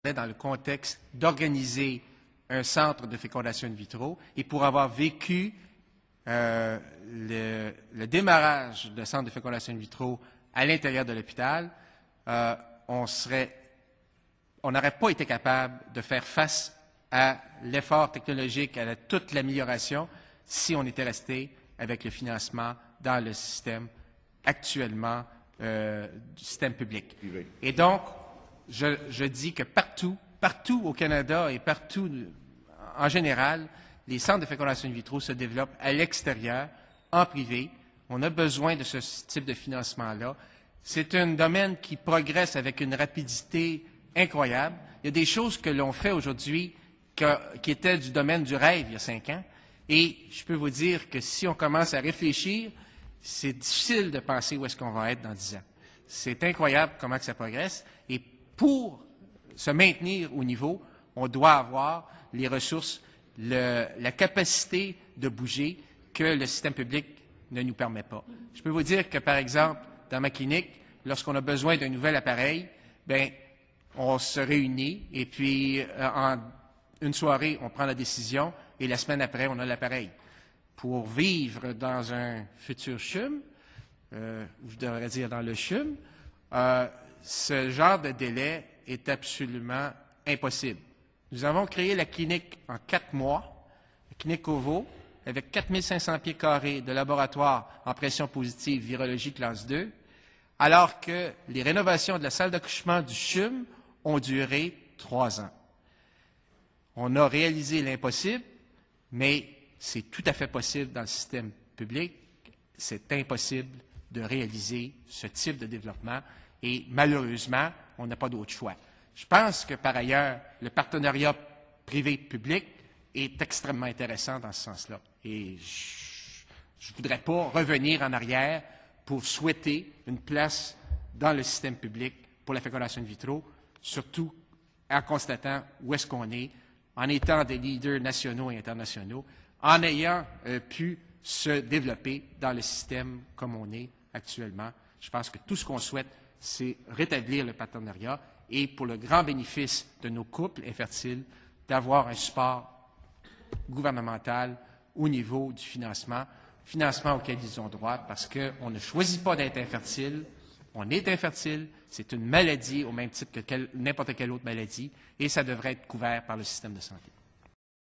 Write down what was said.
dans le contexte d'organiser un centre de fécondation in vitro et pour avoir vécu le démarrage de centre de fécondation in vitro à l'intérieur de l'hôpital, on n'aurait pas été capable de faire face à l'effort technologique, à toute l'amélioration, si on était resté avec le financement dans le système actuellement du système public. Et donc, je dis que partout au Canada et partout en général, les centres de fécondation in vitro se développent à l'extérieur, en privé. On a besoin de ce type de financement-là. C'est un domaine qui progresse avec une rapidité incroyable. Il y a des choses que l'on fait aujourd'hui qui étaient du domaine du rêve il y a 5 ans. Et je peux vous dire que si on commence à réfléchir, c'est difficile de penser où est-ce qu'on va être dans 10 ans. C'est incroyable comment que ça progresse. Et pour se maintenir au niveau, on doit avoir les ressources, la capacité de bouger que le système public ne nous permet pas. Je peux vous dire que, par exemple, dans ma clinique, lorsqu'on a besoin d'un nouvel appareil, bien, on se réunit et puis en une soirée, on prend la décision et la semaine après, on a l'appareil. Pour vivre dans un futur CHUM, je devrais dire dans le CHUM, ce genre de délai est absolument impossible. Nous avons créé la clinique en 4 mois, la clinique OVO, avec 4500 pieds carrés de laboratoire en pression positive virologie classe 2, alors que les rénovations de la salle d'accouchement du CHUM ont duré 3 ans. On a réalisé l'impossible, mais c'est tout à fait possible dans le système public. C'est impossible de réaliser ce type de développement et malheureusement, on n'a pas d'autre choix. Je pense que par ailleurs, le partenariat privé-public est extrêmement intéressant dans ce sens-là. Et je ne voudrais pas revenir en arrière pour souhaiter une place dans le système public pour la fécondation in vitro, surtout en constatant où est-ce qu'on est, en étant des leaders nationaux et internationaux, en ayant pu se développer dans le système comme on est actuellement. Je pense que tout ce qu'on souhaite, c'est rétablir le partenariat et pour le grand bénéfice de nos couples infertiles, d'avoir un support gouvernemental au niveau du financement auquel ils ont droit, parce qu'on ne choisit pas d'être infertile, on est infertile, c'est une maladie au même titre que n'importe quelle autre maladie, et ça devrait être couvert par le système de santé.